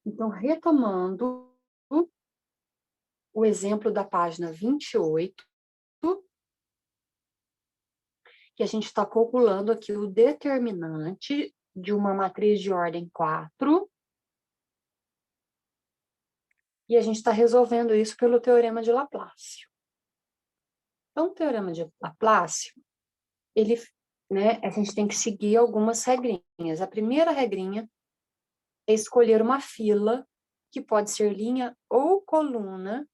Então, retomando o exemplo da página 28, que a gente está calculando aqui o determinante de uma matriz de ordem 4, e a gente está resolvendo isso pelo teorema de Laplace. Então, o teorema de Laplace, ele, a gente tem que seguir algumas regrinhas. A primeira regrinha é escolher uma fila, que pode ser linha ou coluna,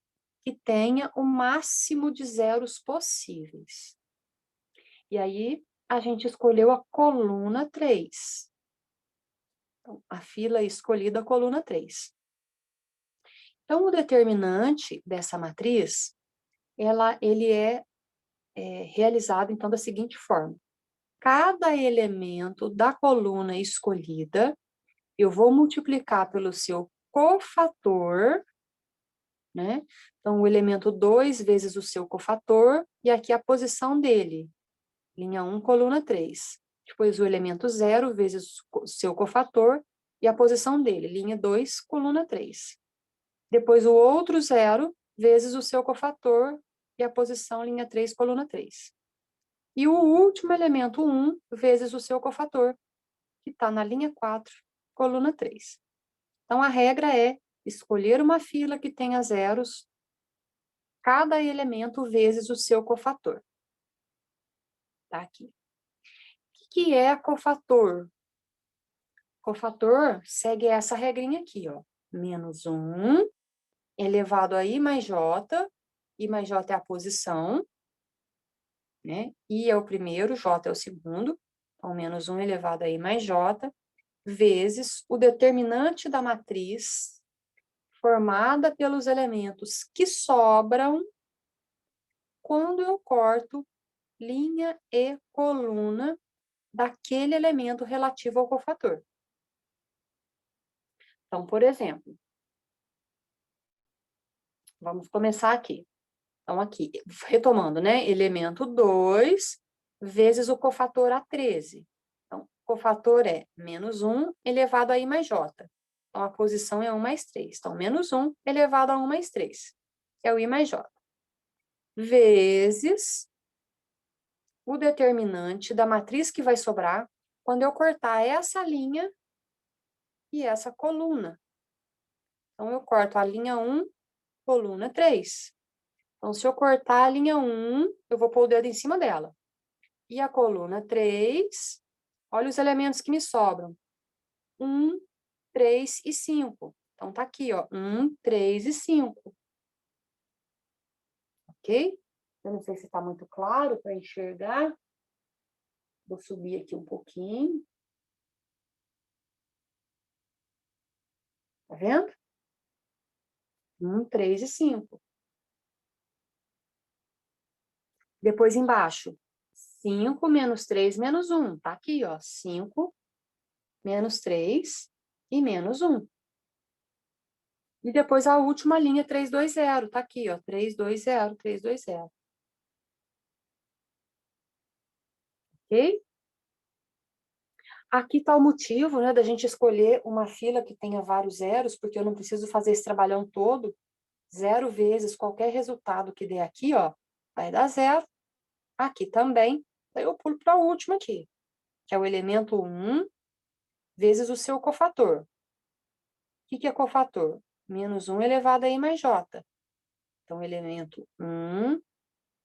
que tenha o máximo de zeros possíveis. E aí, a gente escolheu a coluna 3. Então, a fila escolhida, a coluna 3. Então, o determinante dessa matriz, ele é realizado, então, da seguinte forma. Cada elemento da coluna escolhida, eu vou multiplicar pelo seu cofator, né? Então, o elemento 2 vezes o seu cofator, e aqui a posição dele, linha 1, coluna 3. Depois, o elemento 0 vezes o seu cofator, e a posição dele, linha 2, coluna 3. Depois, o outro 0 vezes o seu cofator, e a posição, linha 3, coluna 3. E o último elemento, 1, vezes o seu cofator, que está na linha 4, coluna 3. Então, a regra é escolher uma fila que tenha zeros, cada elemento vezes o seu cofator. Tá aqui. O que é cofator? Cofator segue essa regrinha aqui, ó. Menos 1 elevado a I mais J. I mais J é a posição, né? I é o primeiro, J é o segundo. Então, menos 1 elevado a I mais J, vezes o determinante da matriz formada pelos elementos que sobram quando eu corto linha e coluna daquele elemento relativo ao cofator. Então, por exemplo, vamos começar aqui. Então, aqui, retomando, né? Elemento 2 vezes o cofator A13. Então, o cofator é menos 1 elevado a I mais J. Então, a posição é 1 mais 3. Então, menos 1 elevado a 1 mais 3, que é o I mais J. Vezes o determinante da matriz que vai sobrar quando eu cortar essa linha e essa coluna. Então, eu corto a linha 1, coluna 3. Então, se eu cortar a linha 1, eu vou pôr o dedo em cima dela. E a coluna 3, olha os elementos que me sobram. 1, 3 e 5. Então, tá aqui, ó. 1, 3 e 5. Ok? Eu não sei se está muito claro para enxergar. Vou subir aqui um pouquinho. Tá vendo? 1, 3 e 5. Depois embaixo, 5 menos 3 menos 1. Tá aqui, ó. 5 menos 3 e menos 1. E depois a última linha, 320. Tá aqui, ó. 320, 320. Ok? Aqui está o motivo, né, da gente escolher uma fila que tenha vários zeros, porque eu não preciso fazer esse trabalhão todo. 0 vezes qualquer resultado que dê aqui, ó, vai dar 0. Aqui também. Daí eu pulo para a última aqui, que é o elemento 1 vezes o seu cofator. O que é cofator? Menos 1 elevado a I mais J. Então, elemento 1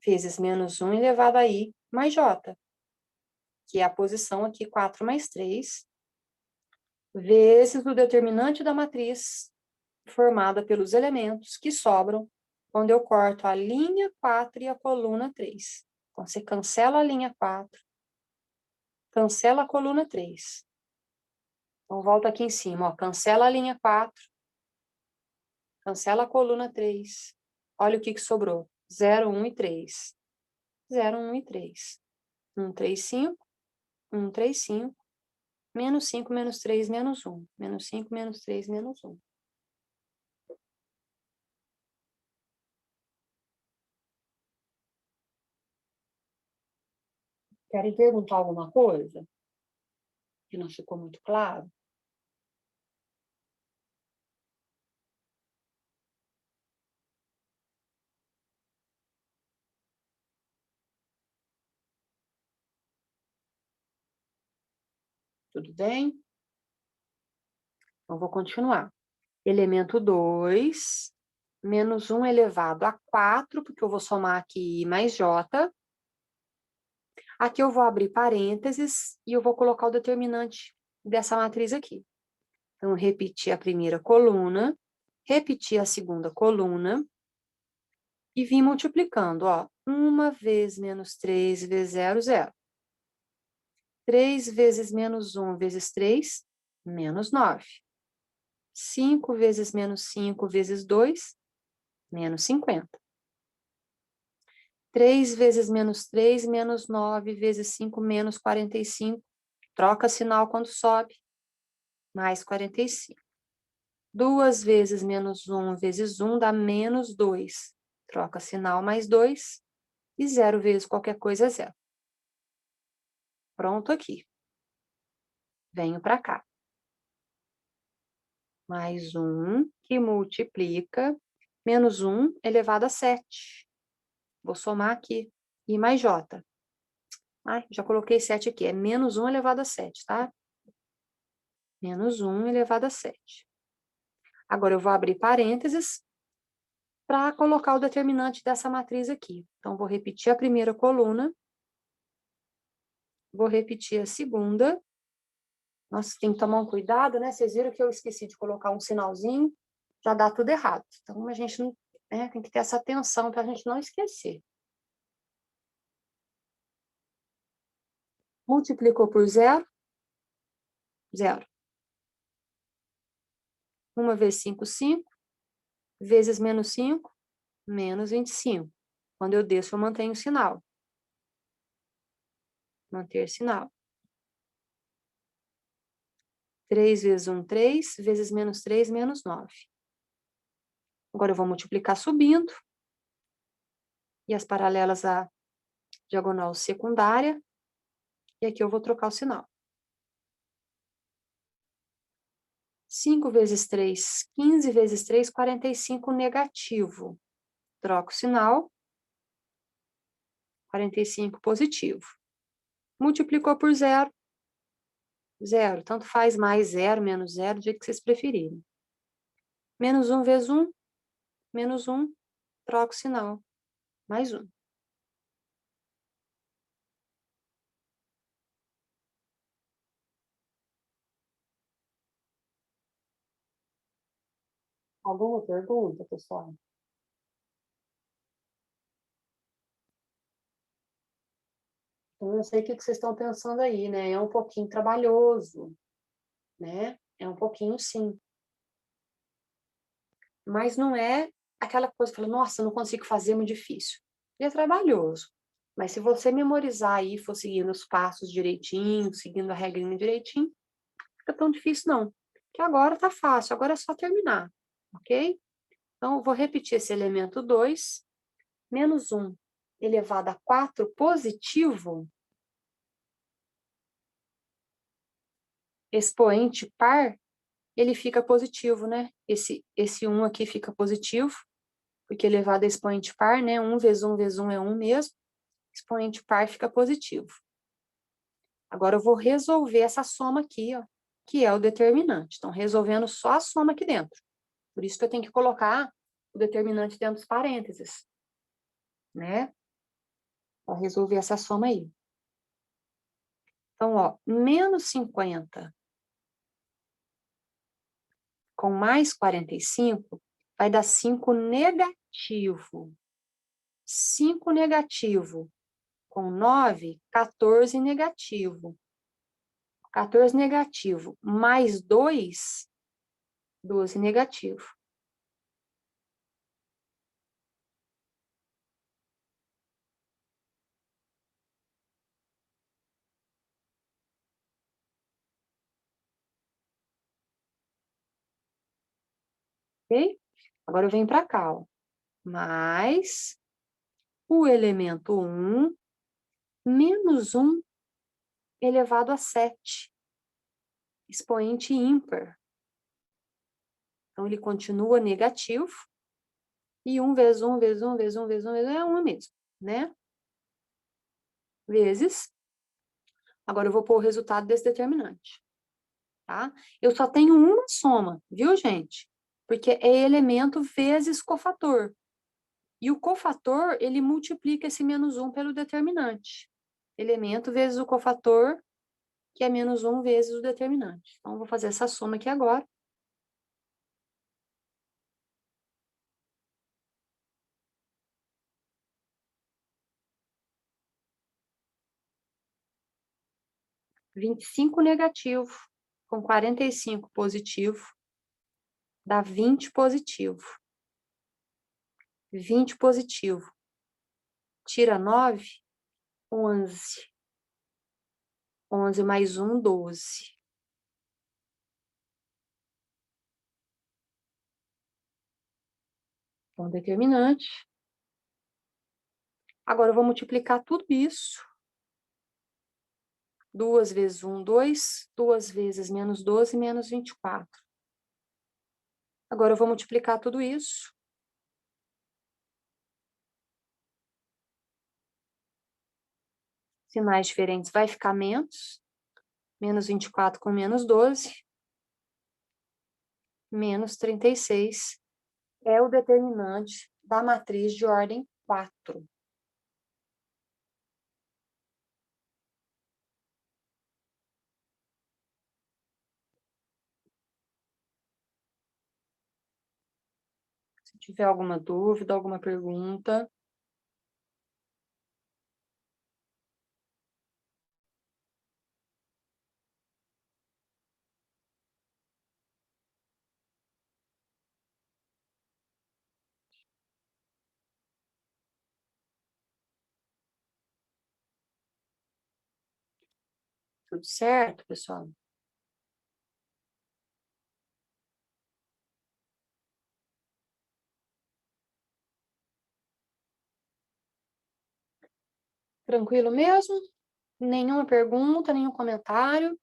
vezes menos 1 elevado a I mais J, que é a posição aqui 4 mais 3, vezes o determinante da matriz formada pelos elementos que sobram quando eu corto a linha 4 e a coluna 3. Então, você cancela a linha 4, cancela a coluna 3. Então, volta aqui em cima, ó, cancela a linha 4, cancela a coluna 3. Olha o que sobrou. 0, 1 e 3. 0, 1 e 3. 1, 3, 5. 1, 3, 5. Menos 5, menos 3, menos 1. Menos 5, menos 3, menos 1. Querem perguntar alguma coisa? Que não ficou muito claro? Tudo bem? Então, vou continuar. Elemento 2, menos 1 elevado a 4, porque eu vou somar aqui I mais J. Aqui eu vou abrir parênteses e eu vou colocar o determinante dessa matriz aqui. Então, repetir a primeira coluna, repetir a segunda coluna e vim multiplicando, ó. 1 vezes menos 3 vezes 0, 0. 3 vezes menos 1 vezes 3, menos 9. 5 vezes menos 5 vezes 2, menos 50. 3 vezes menos 3, menos 9 vezes 5, menos 45. Troca sinal quando sobe, mais 45. 2 vezes menos 1 vezes 1 dá menos 2. Troca sinal, mais 2. E 0 vezes qualquer coisa é 0. Pronto aqui. Venho para cá. Mais 1, que multiplica, menos 1 elevado a 7. Vou somar aqui. I mais J. Ai, já coloquei 7 aqui. É menos 1 elevado a 7, tá? Menos 1 elevado a 7. Agora, eu vou abrir parênteses para colocar o determinante dessa matriz aqui. Então, vou repetir a primeira coluna. Vou repetir a segunda. Nossa, tem que tomar um cuidado, né? Vocês viram que eu esqueci de colocar um sinalzinho. Já dá tudo errado. Então, a gente não, né, tem que ter essa atenção para a gente não esquecer. Multiplicou por 0, 0. 1 vezes 5, 5. Vezes menos 5, menos 25. Quando eu desço, eu mantenho o sinal. Manter sinal. 3 vezes 1, 3. Vezes menos 3, menos 9. Agora eu vou multiplicar subindo. E as paralelas à diagonal secundária. E aqui eu vou trocar o sinal. 5 vezes 3, 15 vezes 3, 45 negativo. Troco o sinal. 45 positivo. Multiplicou por 0. 0. Tanto faz mais 0, menos 0, do jeito que vocês preferirem. Menos 1 vezes 1. Menos 1. Troco o sinal. Mais 1. Alguma pergunta, pessoal? Eu não sei o que vocês estão pensando aí, né? É um pouquinho trabalhoso, né? É um pouquinho, sim. Mas não é aquela coisa que fala, nossa, não consigo fazer, é muito difícil. É trabalhoso. Mas se você memorizar aí, for seguindo os passos direitinho, seguindo a regrinha direitinho, não fica tão difícil, não. Que agora tá fácil, agora é só terminar, ok? Então, eu vou repetir esse elemento 2, menos 1 elevado a 4 positivo, expoente par, ele fica positivo, né? Esse 1 aqui fica positivo, porque elevado a expoente par, né? 1 vezes 1 vezes 1 é 1 mesmo. Expoente par fica positivo. Agora, eu vou resolver essa soma aqui, ó, que é o determinante. Então, resolvendo só a soma aqui dentro. Por isso que eu tenho que colocar o determinante dentro dos parênteses, né? Para resolver essa soma aí. Então, ó, menos 50 com mais 45 vai dar 5 negativo. 5 negativo com 9, 14 negativo. 14 negativo mais 2, 12 negativo. Ok? Agora eu venho para cá, ó. Mais o elemento 1 menos 1 elevado a 7. Expoente ímpar. Então, ele continua negativo. E 1 vezes 1 vezes 1 vezes 1 vezes 1 vezes 1 é 1 mesmo, né? Vezes. Agora eu vou pôr o resultado desse determinante, tá? Eu só tenho uma soma, viu, gente? Porque é elemento vezes cofator. E o cofator, ele multiplica esse -1 pelo determinante. Elemento vezes o cofator, que é -1 vezes o determinante. Então, eu vou fazer essa soma aqui agora. (25 negativo com 45 positivo dá 20 positivo. 20 positivo. Tira 9, 11. 11 mais 1, 12. Então, determinante. Agora, eu vou multiplicar tudo isso. 2 vezes 1, 2. 2 vezes -12, menos 24. Agora, eu vou multiplicar tudo isso. Sinais diferentes, vai ficar menos. Menos 24 com menos 12. Menos 36. É o determinante da matriz de ordem 4. Se tiver alguma dúvida, alguma pergunta. Tudo certo, pessoal? Tranquilo mesmo? Nenhuma pergunta, nenhum comentário?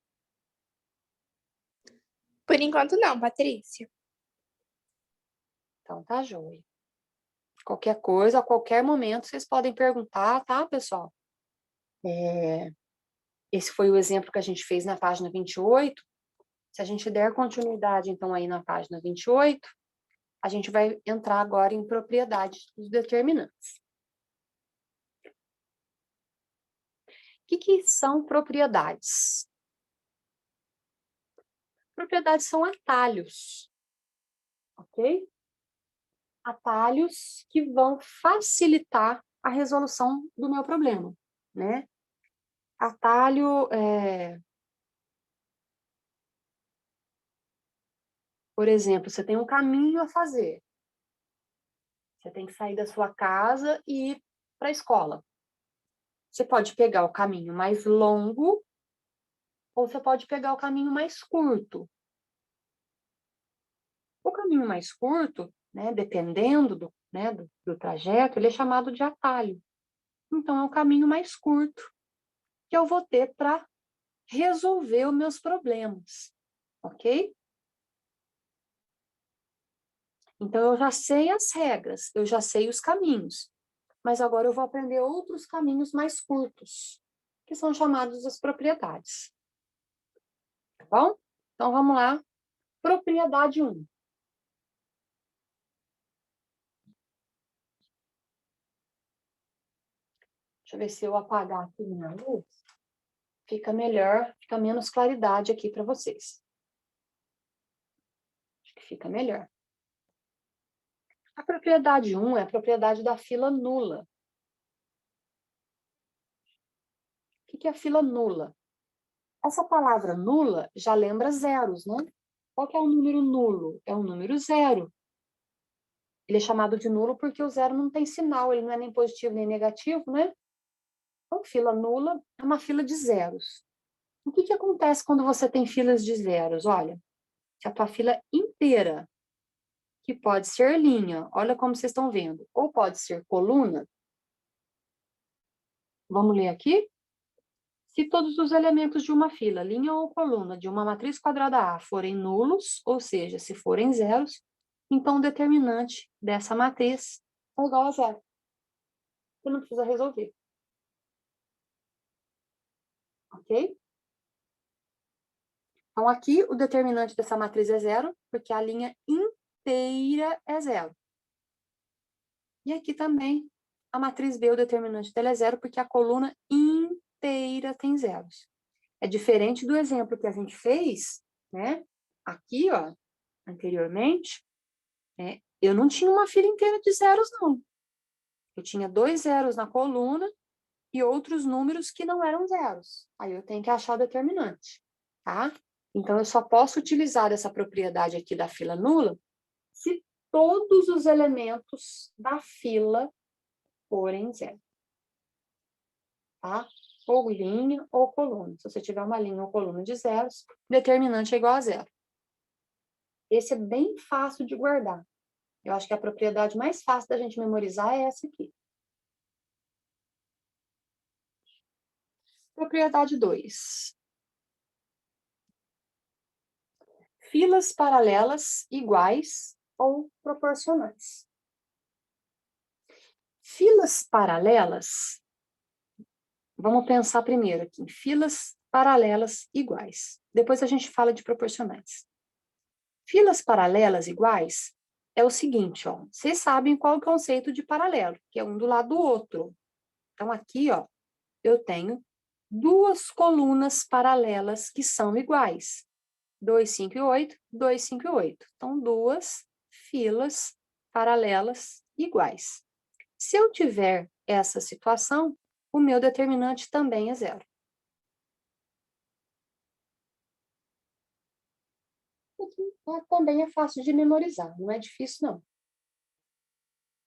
Por enquanto não, Patrícia. Então tá joia. Qualquer coisa, a qualquer momento, vocês podem perguntar, tá, pessoal? Esse foi o exemplo que a gente fez na página 28. Se a gente der continuidade, então, aí na página 28, a gente vai entrar agora em propriedades dos determinantes. O que são propriedades? Propriedades são atalhos, ok? Atalhos que vão facilitar a resolução do meu problema, né? Atalho, por exemplo, você tem um caminho a fazer. Você tem que sair da sua casa e ir para a escola. Você pode pegar o caminho mais longo ou você pode pegar o caminho mais curto. O caminho mais curto, né, dependendo do trajeto, ele é chamado de atalho. Então, é o caminho mais curto que eu vou ter para resolver os meus problemas, ok? Então, eu já sei as regras, eu já sei os caminhos, mas agora eu vou aprender outros caminhos mais curtos, que são chamados as propriedades. Tá bom? Então, vamos lá. Propriedade 1. Deixa eu ver se eu apagar aqui minha luz. Fica melhor, fica menos claridade aqui para vocês. Acho que fica melhor. A propriedade 1 é a propriedade da fila nula. O que é a fila nula? Essa palavra nula já lembra zeros, né? Qual que é o número nulo? É o número zero. Ele é chamado de nulo porque o zero não tem sinal, ele não é nem positivo nem negativo, né? Então, fila nula é uma fila de zeros. O que acontece quando você tem filas de zeros? Olha, se a tua fila inteira, que pode ser linha, olha como vocês estão vendo, ou pode ser coluna. Vamos ler aqui? Se todos os elementos de uma fila, linha ou coluna, de uma matriz quadrada A forem nulos, ou seja, se forem zeros, então o determinante dessa matriz é igual a zero. Você não precisa resolver. Ok? Então, aqui o determinante dessa matriz é zero, porque a linha inteira é zero. E aqui também, a matriz B, o determinante dela é zero, porque a coluna inteira tem zeros. É diferente do exemplo que a gente fez, né? Aqui, ó, anteriormente, eu não tinha uma fila inteira de zeros, não. Eu tinha 2 zeros na coluna e outros números que não eram zeros. Aí eu tenho que achar o determinante, tá? Então, eu só posso utilizar essa propriedade aqui da fila nula se todos os elementos da fila forem zero, tá? Ou linha ou coluna. Se você tiver uma linha ou coluna de zeros, determinante é igual a zero. Esse é bem fácil de guardar. Eu acho que a propriedade mais fácil da gente memorizar é essa aqui. Propriedade 2. Filas paralelas iguais ou proporcionais. Filas paralelas, vamos pensar primeiro aqui em filas paralelas iguais. Depois a gente fala de proporcionais. Filas paralelas iguais é o seguinte, ó. Vocês sabem qual é o conceito de paralelo, que é um do lado do outro. Então, aqui, ó, eu tenho duas colunas paralelas que são iguais. 2, 5 e 8, 2, 5 e 8. Então, duas filas paralelas iguais. Se eu tiver essa situação, o meu determinante também é zero. Também é fácil de memorizar, não é difícil, não.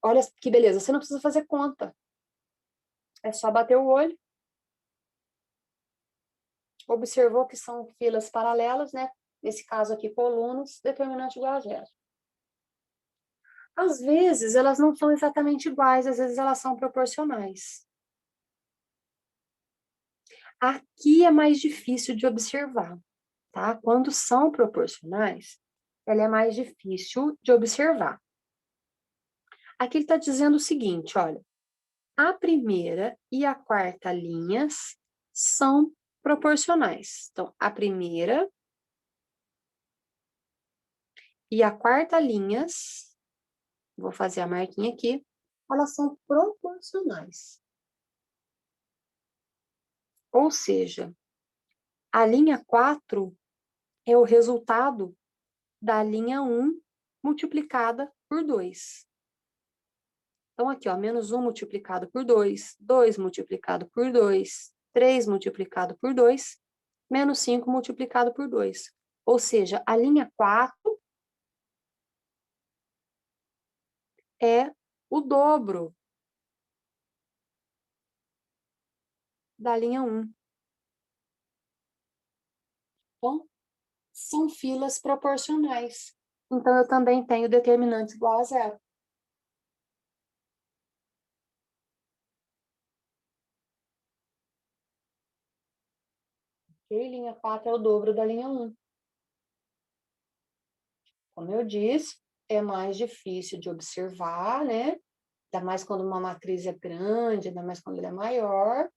Olha que beleza, você não precisa fazer conta. É só bater o olho. Observou que são filas paralelas, né? Nesse caso aqui, colunas, determinante igual a zero. Às vezes, elas não são exatamente iguais, às vezes elas são proporcionais. Aqui é mais difícil de observar, tá? Quando são proporcionais, ela é mais difícil de observar. Aqui ele está dizendo o seguinte, olha, a primeira e a quarta linhas são proporcionais. Então, a primeira e a quarta linhas, vou fazer a marquinha aqui, elas são proporcionais. Ou seja, a linha 4 é o resultado da linha 1 multiplicada por 2. Então, aqui, ó, menos 1 multiplicado por 2, 2 multiplicado por 2, 3 multiplicado por 2, menos 5 multiplicado por 2. Ou seja, a linha 4 é o dobro da linha 1. Então, são filas proporcionais. Então, eu também tenho determinantes igual a zero. Ok? Linha 4 é o dobro da linha 1. Como eu disse, é mais difícil de observar, né? Ainda mais quando uma matriz é grande, ainda mais quando ela é maior.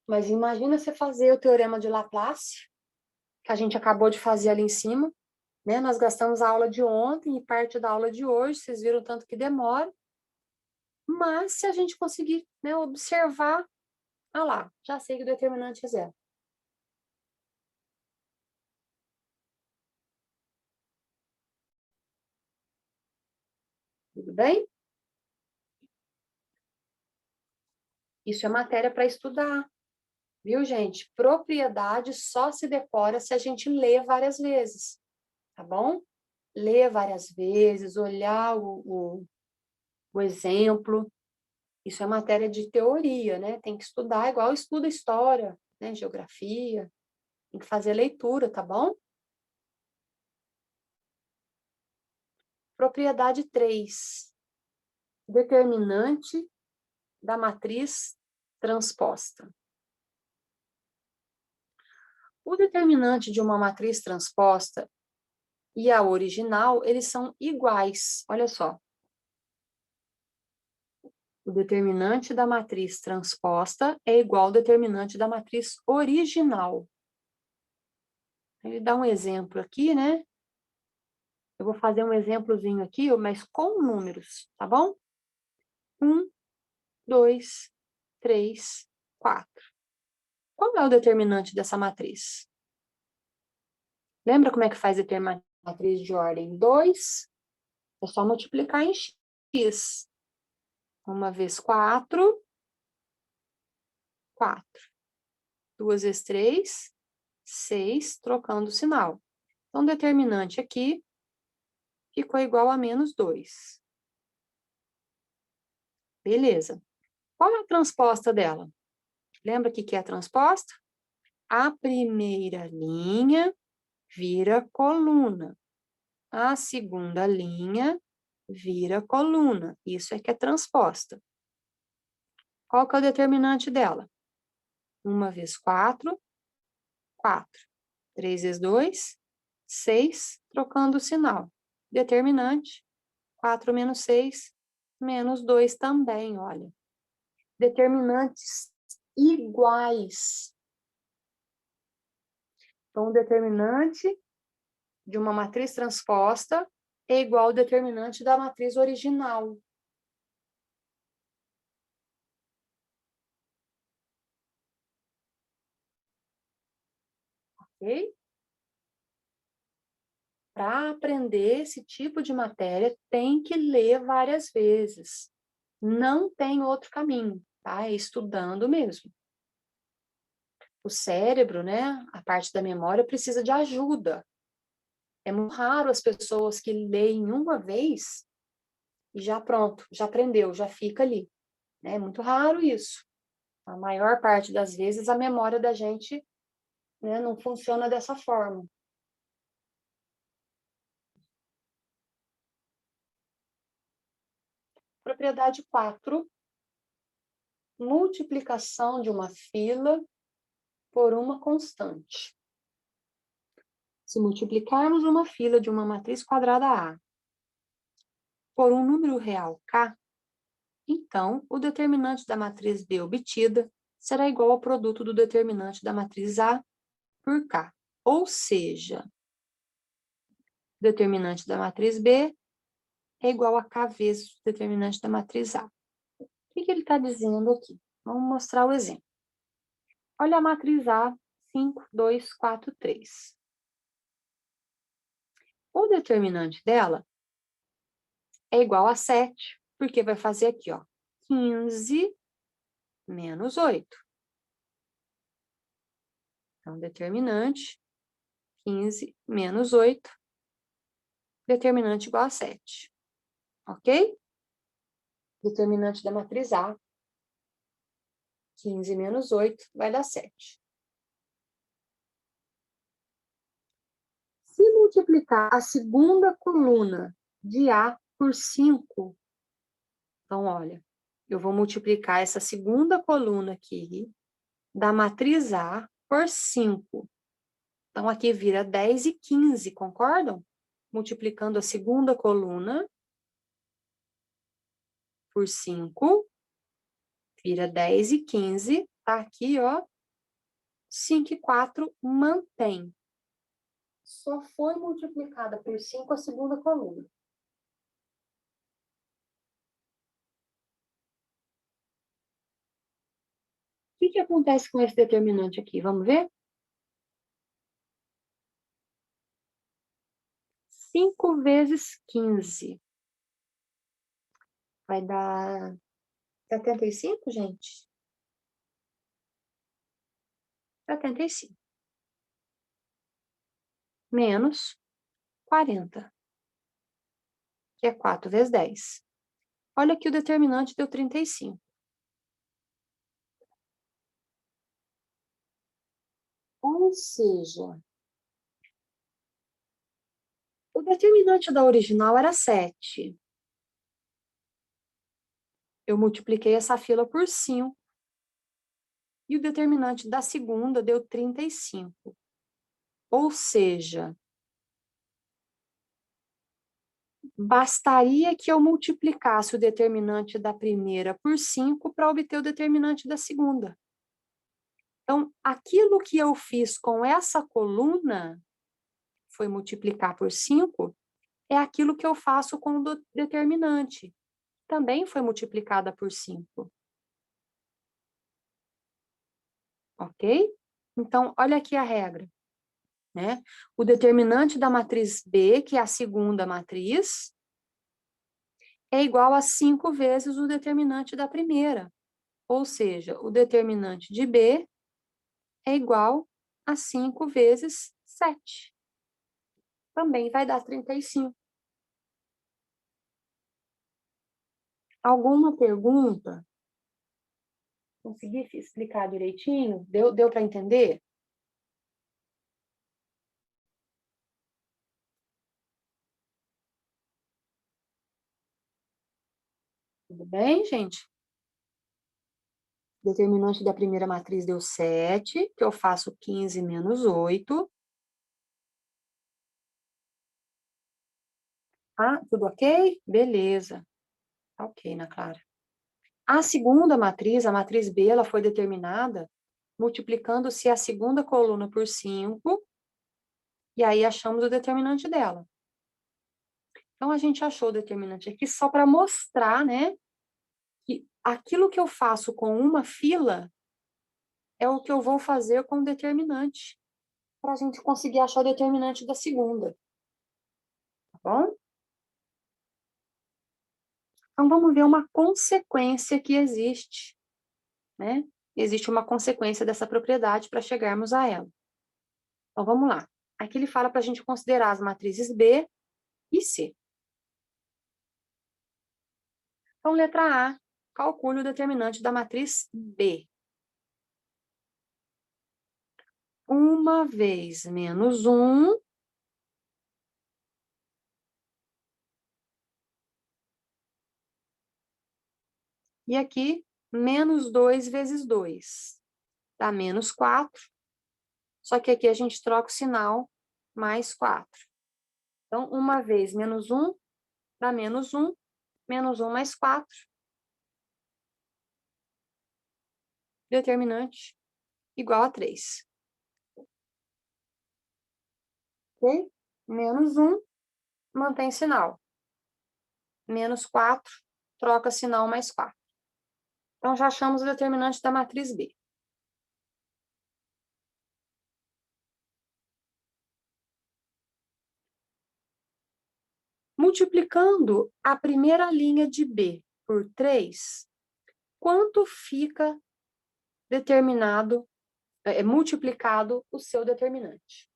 Mas imagina você fazer o teorema de Laplace, que a gente acabou de fazer ali em cima, né? Nós gastamos a aula de ontem e parte da aula de hoje, vocês viram o tanto que demora. Mas se a gente conseguir, né, observar, ah lá, já sei que o determinante é zero. Tudo bem? Isso é matéria para estudar. Viu, gente? Propriedade só se decora se a gente lê várias vezes, tá bom? Ler várias vezes, olhar o exemplo. Isso é matéria de teoria, né? Tem que estudar igual estuda história, né? Geografia. Tem que fazer leitura, tá bom? Propriedade 3. Determinante da matriz transposta. O determinante de uma matriz transposta e a original, eles são iguais. Olha só. O determinante da matriz transposta é igual ao determinante da matriz original. Ele dá um exemplo aqui, né? Eu vou fazer um exemplozinho aqui, mas com números, tá bom? 1, 2, 3, 4. Qual é o determinante dessa matriz? Lembra como é que faz determinante de matriz de ordem 2? É só multiplicar em x. 1 vezes 4, 4. 2 vezes 3, 6, trocando o sinal. Então, o determinante aqui ficou igual a menos 2. Beleza. Qual é a transposta dela? Lembra o que é a transposta? A primeira linha vira coluna. A segunda linha vira coluna. Isso é que é transposta. Qual que é o determinante dela? 1 vezes 4, 4. 3 vezes 2, 6, trocando o sinal. Determinante, 4 menos 6, menos 2 também, olha. Determinantes iguais. Então, o determinante de uma matriz transposta é igual ao determinante da matriz original. Ok? Para aprender esse tipo de matéria, tem que ler várias vezes. Não tem outro caminho, tá? É estudando mesmo. O cérebro, né, a parte da memória, precisa de ajuda. É muito raro as pessoas que leem uma vez e já pronto, já aprendeu, já fica ali. Né? É muito raro isso. A maior parte das vezes a memória da gente, né, não funciona dessa forma. Propriedade 4, multiplicação de uma fila por uma constante. Se multiplicarmos uma fila de uma matriz quadrada A por um número real K, então o determinante da matriz B obtida será igual ao produto do determinante da matriz A por K. Ou seja, o determinante da matriz B é igual a K vezes o determinante da matriz A. O que ele está dizendo aqui? Vamos mostrar o exemplo. Olha a matriz A, 5, 2, 4, 3. O determinante dela é igual a 7, porque vai fazer aqui, ó, 15 menos 8. Então, determinante, 15 menos 8, determinante igual a 7. Ok? Determinante da matriz A, 15 menos 8, vai dar 7. Se multiplicar a segunda coluna de A por 5, então, olha, eu vou multiplicar essa segunda coluna aqui da matriz A por 5. Então, aqui vira 10 e 15, concordam? Multiplicando a segunda coluna por 5, vira 10 e 15. Tá aqui, ó, 5 e 4 mantém. Só foi multiplicada por 5 a segunda coluna. O que acontece com esse determinante aqui? Vamos ver? 5 vezes 15. Vai dar 75, gente? 75. Menos 40. Que é 4 vezes 10. Olha aqui o determinante deu 35. Ou seja, o determinante da original era 7. Eu multipliquei essa fila por 5. E o determinante da segunda deu 35. Ou seja, bastaria que eu multiplicasse o determinante da primeira por 5 para obter o determinante da segunda. Então, aquilo que eu fiz com essa coluna foi multiplicar por 5, é aquilo que eu faço com o determinante. Também foi multiplicada por 5. Ok? Então, olha aqui a regra, né? O determinante da matriz B, que é a segunda matriz, é igual a 5 vezes o determinante da primeira. Ou seja, o determinante de B é igual a 5 vezes 7. Também vai dar 35. Alguma pergunta? Consegui explicar direitinho? Deu para entender? Tudo bem, gente? Determinante da primeira matriz deu 7, que eu faço 15 menos 8. Ah, tudo ok? Beleza. Tá ok, Ana Clara. A segunda matriz, a matriz B, ela foi determinada multiplicando-se a segunda coluna por 5, e aí achamos o determinante dela. Então, a gente achou o determinante aqui só para mostrar, né, que aquilo que eu faço com uma fila é o que eu vou fazer com o determinante, para a gente conseguir achar o determinante da segunda. Tá bom? Então, vamos ver uma consequência que existe, né? Existe uma consequência dessa propriedade para chegarmos a ela. Então, vamos lá. Aqui ele fala para a gente considerar as matrizes B e C. Então, letra A, calcule o determinante da matriz B. 1 vez menos 1 e aqui menos 2 vezes 2. Dá menos 4. Só que aqui a gente troca o sinal, mais 4. Então, 1 vez menos 1 dá menos 1, menos 1 mais 4. Determinante igual a 3. Ok? Menos 1, mantém sinal. Menos 4, troca sinal mais 4. Então, já achamos o determinante da matriz B. Multiplicando a primeira linha de B por 3, quanto fica multiplicado o seu determinante?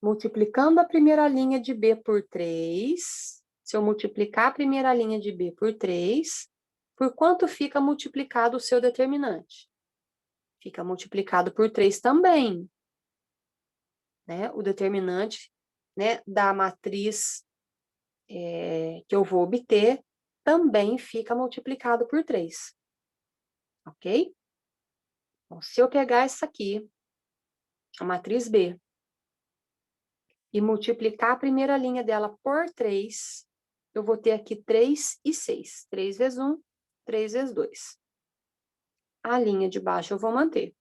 Multiplicando a primeira linha de B por 3, se eu multiplicar a primeira linha de B por 3, por quanto fica multiplicado o seu determinante? Fica multiplicado por 3 também, né? O determinante, né, da matriz que eu vou obter também fica multiplicado por 3. Ok? Então, se eu pegar essa aqui, a matriz B, e multiplicar a primeira linha dela por 3, eu vou ter aqui 3 e 6. 3 vezes 1, 3 vezes 2. A linha de baixo eu vou manter. O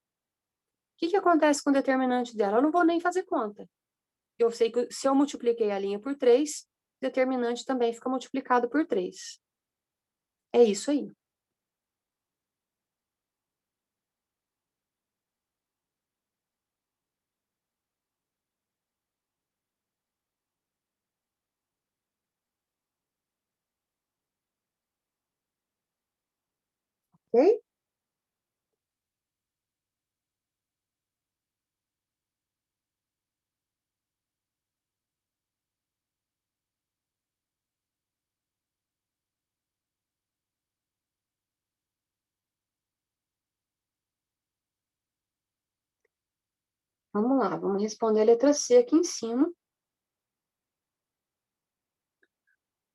que acontece com o determinante dela? Eu não vou nem fazer conta. Eu sei que se eu multipliquei a linha por 3, o determinante também fica multiplicado por 3. É isso aí. Ok? Vamos lá, vamos responder a letra C aqui em cima.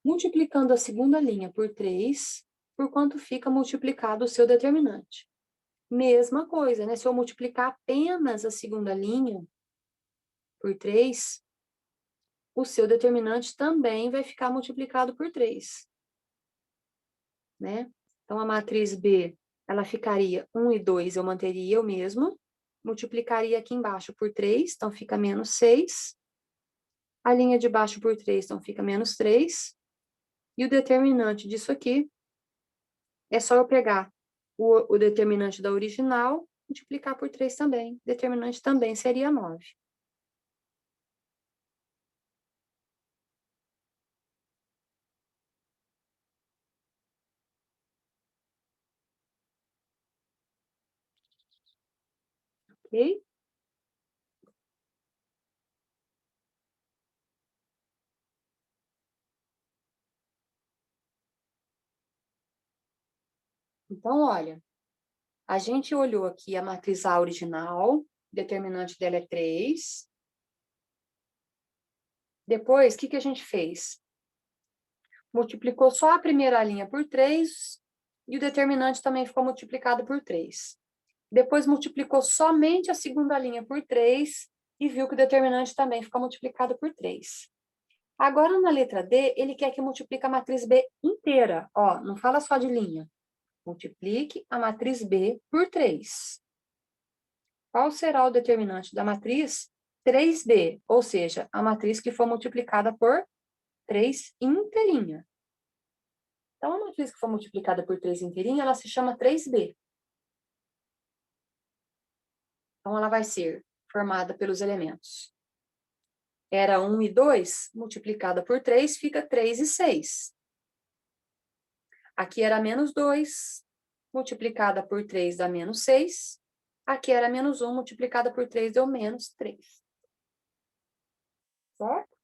Multiplicando a segunda linha por 3, por quanto fica multiplicado o seu determinante? Mesma coisa, né? Se eu multiplicar apenas a segunda linha por 3, o seu determinante também vai ficar multiplicado por 3. Né? Então, a matriz B, ela ficaria 1 e 2, eu manteria o mesmo. Multiplicaria aqui embaixo por 3, então fica menos 6. A linha de baixo por 3, então fica menos 3. E o determinante disso aqui é só eu pegar o determinante da original, multiplicar por 3 também. Determinante também seria 9. Ok? Então, olha, a gente olhou aqui a matriz A original, determinante dela é 3. Depois, o que a gente fez? Multiplicou só a primeira linha por 3 e o determinante também ficou multiplicado por 3. Depois multiplicou somente a segunda linha por 3 e viu que o determinante também ficou multiplicado por 3. Agora, na letra D, ele quer que multiplique a matriz B inteira. Ó, não fala só de linha. Multiplique a matriz B por 3. Qual será o determinante da matriz 3B? Ou seja, a matriz que for multiplicada por 3 inteirinha. Então, a matriz que for multiplicada por 3 inteirinha, ela se chama 3B. Então, ela vai ser formada pelos elementos. Era 1 e 2, multiplicada por 3, fica 3 e 6. Aqui era menos 2, multiplicada por 3 dá menos 6. Aqui era menos 1, multiplicada por 3 deu menos 3. Certo?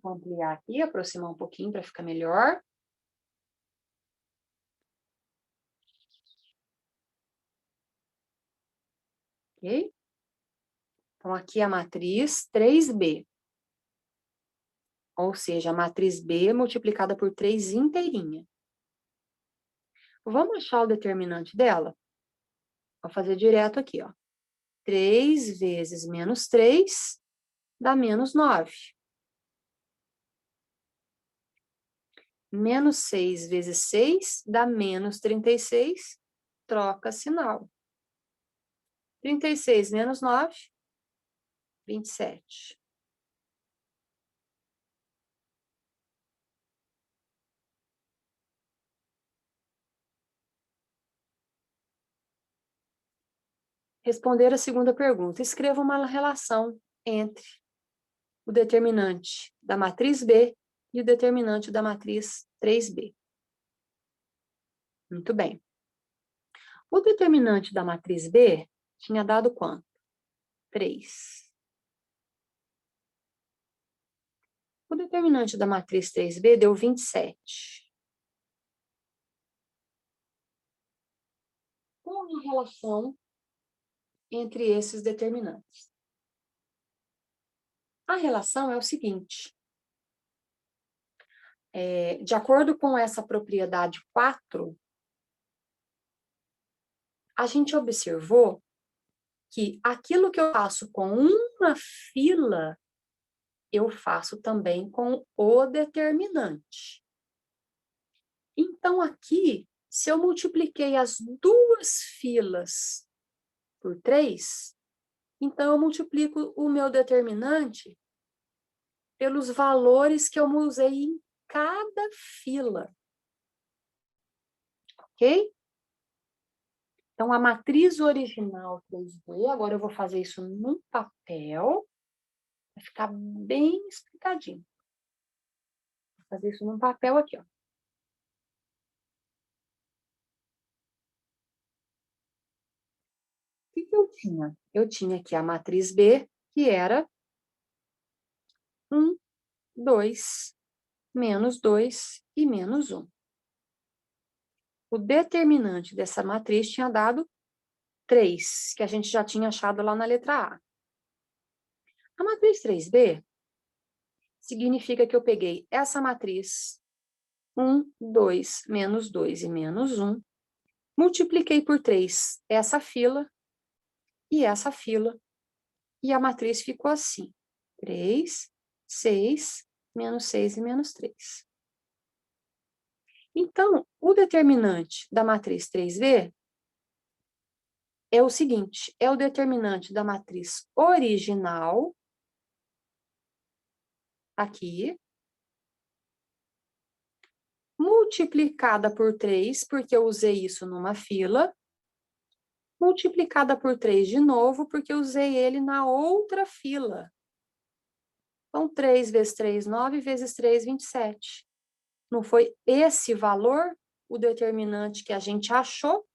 Vou ampliar aqui, aproximar um pouquinho para ficar melhor. Ok? Então, aqui a matriz 3B. Ou seja, a matriz B multiplicada por 3 inteirinha. Vamos achar o determinante dela? Vou fazer direto aqui, ó. 3 vezes menos 3 dá menos 9. Menos 6 vezes 6 dá menos 36. Troca sinal. 36 menos 9, 27. Responder a segunda pergunta. Escreva uma relação entre o determinante da matriz B e o determinante da matriz 3B. Muito bem. O determinante da matriz B tinha dado quanto? 3. O determinante da matriz 3B deu 27. Qual a relação entre esses determinantes? A relação é o seguinte. De acordo com essa propriedade 4, a gente observou que aquilo que eu faço com uma fila, eu faço também com o determinante. Então, aqui, se eu multipliquei as duas filas por 3, então eu multiplico o meu determinante pelos valores que eu usei em cada fila. Ok? Então, a matriz original 3D, agora eu vou fazer isso num papel, vai ficar bem explicadinho. Vou fazer isso num papel aqui, ó. O que eu tinha? Eu tinha aqui a matriz B, que era 1, 2, menos 2 e menos 1. O determinante dessa matriz tinha dado 3, que a gente já tinha achado lá na letra A. A matriz 3B significa que eu peguei essa matriz, 1, 2, menos 2 e menos 1, multipliquei por 3 essa fila e essa fila, e a matriz ficou assim, 3, 6, menos 6 e menos 3. Então, o determinante da matriz 3B é o seguinte, é o determinante da matriz original, aqui, multiplicada por 3, porque eu usei isso numa fila, multiplicada por 3 de novo, porque eu usei ele na outra fila. Então, 3 vezes 3, 9, vezes 3, 27. Não foi esse valor o determinante que a gente achou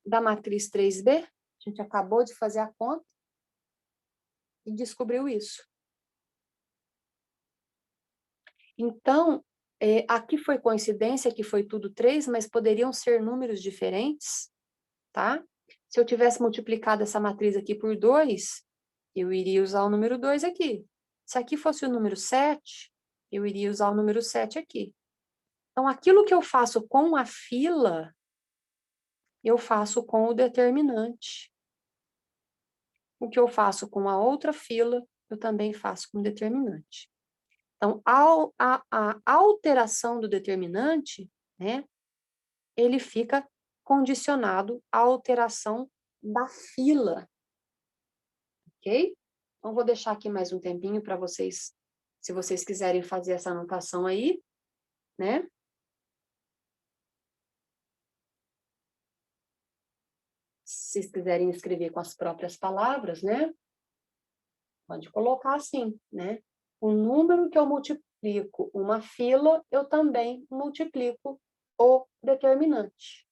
da matriz 3B? A gente acabou de fazer a conta e descobriu isso. Então, aqui foi coincidência que foi tudo 3, mas poderiam ser números diferentes, tá? Se eu tivesse multiplicado essa matriz aqui por 2, eu iria usar o número 2 aqui. Se aqui fosse o número 7, eu iria usar o número 7 aqui. Então, aquilo que eu faço com a fila, eu faço com o determinante. O que eu faço com a outra fila, eu também faço com o determinante. Então, a alteração do determinante, né, ele fica condicionado à alteração da fila, ok? Então, vou deixar aqui mais um tempinho para vocês, se vocês quiserem fazer essa anotação aí, né? Se vocês quiserem escrever com as próprias palavras, né? Pode colocar assim, né? O número que eu multiplico uma fila, eu também multiplico o determinante.